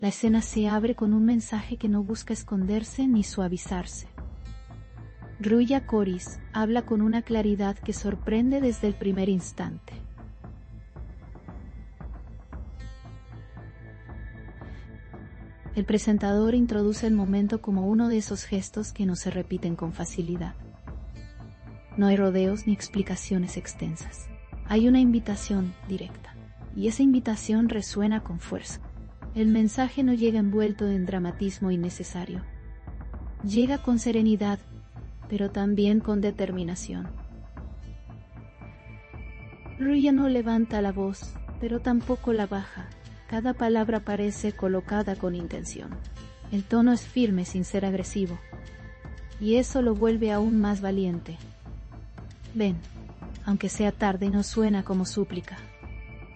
La escena se abre con un mensaje que no busca esconderse ni suavizarse. Ruya Coris habla con una claridad que sorprende desde el primer instante. El presentador introduce el momento como uno de esos gestos que no se repiten con facilidad. No hay rodeos ni explicaciones extensas. Hay una invitación directa, y esa invitación resuena con fuerza. El mensaje no llega envuelto en dramatismo innecesario. Llega con serenidad, pero también con determinación. Ruya no levanta la voz, pero tampoco la baja. Cada palabra parece colocada con intención. El tono es firme sin ser agresivo, y eso lo vuelve aún más valiente. Ven, aunque sea tarde, no suena como súplica.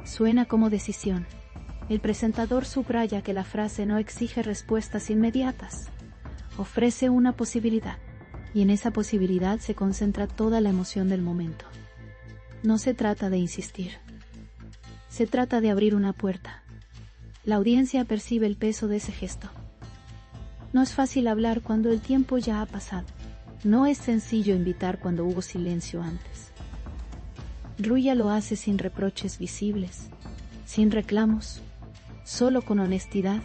Suena como decisión. El presentador subraya que la frase no exige respuestas inmediatas. Ofrece una posibilidad, y en esa posibilidad se concentra toda la emoción del momento. No se trata de insistir. Se trata de abrir una puerta. La audiencia percibe el peso de ese gesto. No es fácil hablar cuando el tiempo ya ha pasado. No es sencillo invitar cuando hubo silencio antes. Ruya lo hace sin reproches visibles, sin reclamos, solo con honestidad.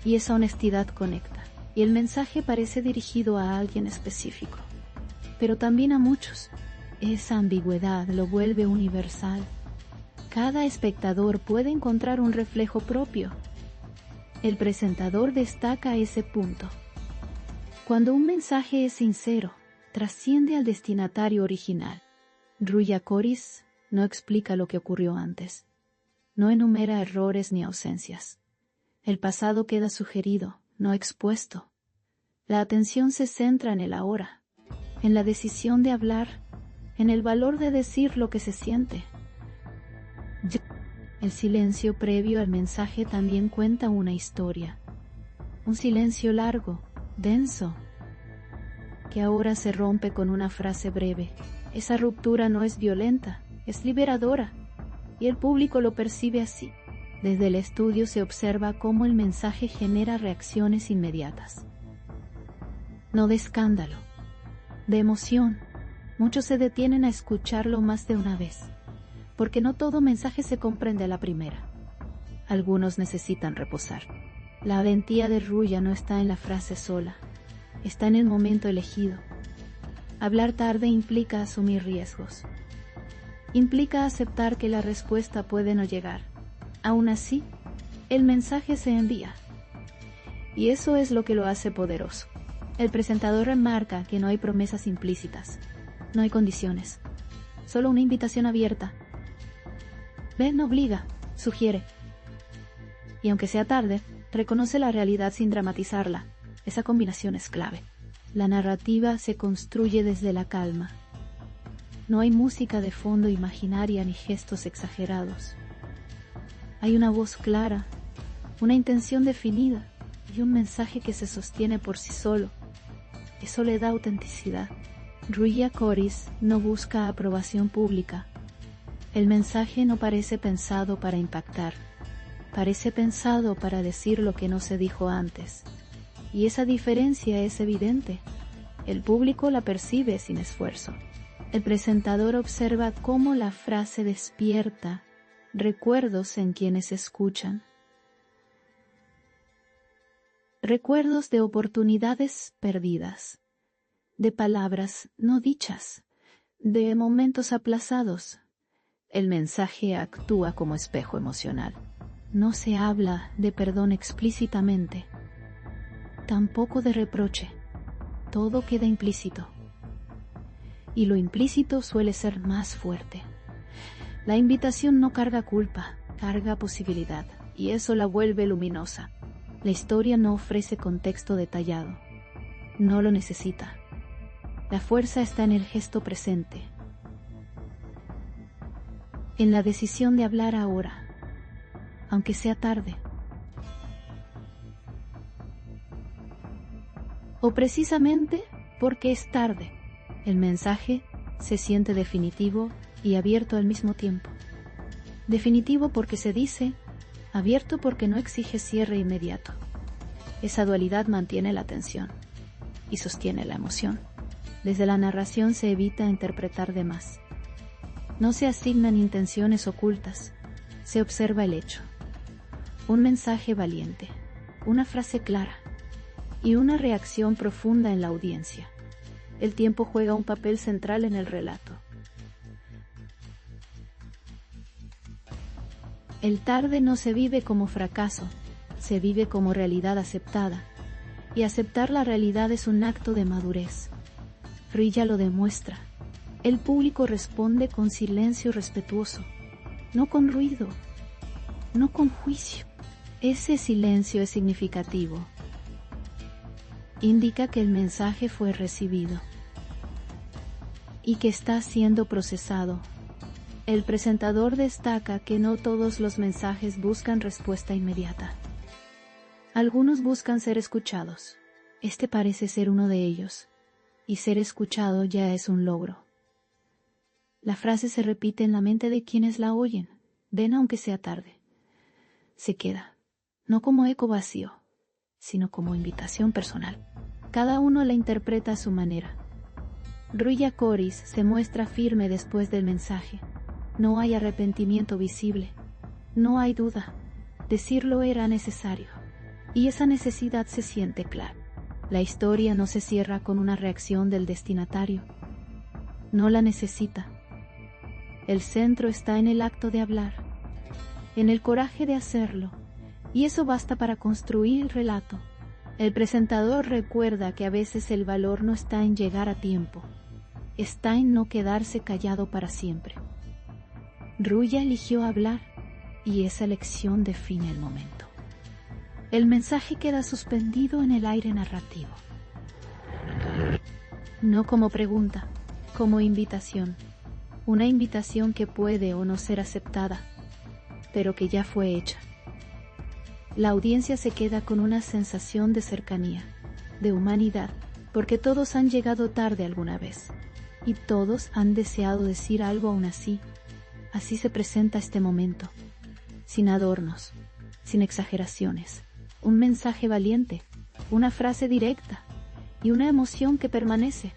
Y esa honestidad conecta. Y el mensaje parece dirigido a alguien específico, pero también a muchos. Esa ambigüedad lo vuelve universal. Cada espectador puede encontrar un reflejo propio. El presentador destaca ese punto. Cuando un mensaje es sincero, trasciende al destinatario original. Ruya Coris no explica lo que ocurrió antes. No enumera errores ni ausencias. El pasado queda sugerido, no expuesto. La atención se centra en el ahora, en la decisión de hablar, en el valor de decir lo que se siente. El silencio previo al mensaje también cuenta una historia. Un silencio largo, denso, que ahora se rompe con una frase breve. Esa ruptura no es violenta, es liberadora, y el público lo percibe así. Desde el estudio se observa cómo el mensaje genera reacciones inmediatas. No de escándalo, de emoción. Muchos se detienen a escucharlo más de una vez, porque no todo mensaje se comprende a la primera. Algunos necesitan reposar. La valentía de Ruya no está en la frase sola, está en el momento elegido. Hablar tarde implica asumir riesgos. Implica aceptar que la respuesta puede no llegar. Aún así, el mensaje se envía. Y eso es lo que lo hace poderoso. El presentador remarca que no hay promesas implícitas, no hay condiciones, solo una invitación abierta. Ven, obliga, sugiere. Y aunque sea tarde, reconoce la realidad sin dramatizarla. Esa combinación es clave. La narrativa se construye desde la calma. No hay música de fondo imaginaria ni gestos exagerados. Hay una voz clara, una intención definida y un mensaje que se sostiene por sí solo. Eso le da autenticidad. Ruya Coris no busca aprobación pública. El mensaje no parece pensado para impactar. Parece pensado para decir lo que no se dijo antes. Y esa diferencia es evidente. El público la percibe sin esfuerzo. El presentador observa cómo la frase despierta recuerdos en quienes escuchan. Recuerdos de oportunidades perdidas, de palabras no dichas, de momentos aplazados. El mensaje actúa como espejo emocional. No se habla de perdón explícitamente, tampoco de reproche. Todo queda implícito. Y lo implícito suele ser más fuerte. La invitación no carga culpa, carga posibilidad, y eso la vuelve luminosa. La historia no ofrece contexto detallado. No lo necesita. La fuerza está en el gesto presente, en la decisión de hablar ahora, aunque sea tarde. O precisamente porque es tarde, el mensaje se siente definitivo y abierto al mismo tiempo. Definitivo porque se dice, abierto porque no exige cierre inmediato. Esa dualidad mantiene la tensión y sostiene la emoción. Desde la narración se evita interpretar de más. No se asignan intenciones ocultas, se observa el hecho. Un mensaje valiente, una frase clara y una reacción profunda en la audiencia. El tiempo juega un papel central en el relato. El tarde no se vive como fracaso, se vive como realidad aceptada, y aceptar la realidad es un acto de madurez. Rilla lo demuestra. El público responde con silencio respetuoso, no con ruido, no con juicio. Ese silencio es significativo. Indica que el mensaje fue recibido y que está siendo procesado. El presentador destaca que no todos los mensajes buscan respuesta inmediata. Algunos buscan ser escuchados. Este parece ser uno de ellos, y ser escuchado ya es un logro. La frase se repite en la mente de quienes la oyen, ven aunque sea tarde. Se queda, no como eco vacío, sino como invitación personal. Cada uno la interpreta a su manera. Ruya Coris se muestra firme después del mensaje. No hay arrepentimiento visible, no hay duda. Decirlo era necesario, y esa necesidad se siente clara. La historia no se cierra con una reacción del destinatario. No la necesita. El centro está en el acto de hablar, en el coraje de hacerlo, y eso basta para construir el relato. El presentador recuerda que a veces el valor no está en llegar a tiempo, está en no quedarse callado para siempre. Ruya eligió hablar, y esa elección define el momento. El mensaje queda suspendido en el aire narrativo. No como pregunta, como invitación. Una invitación que puede o no ser aceptada, pero que ya fue hecha. La audiencia se queda con una sensación de cercanía, de humanidad, porque todos han llegado tarde alguna vez, y todos han deseado decir algo aún así. Así se presenta este momento, sin adornos, sin exageraciones. Un mensaje valiente, una frase directa y una emoción que permanece.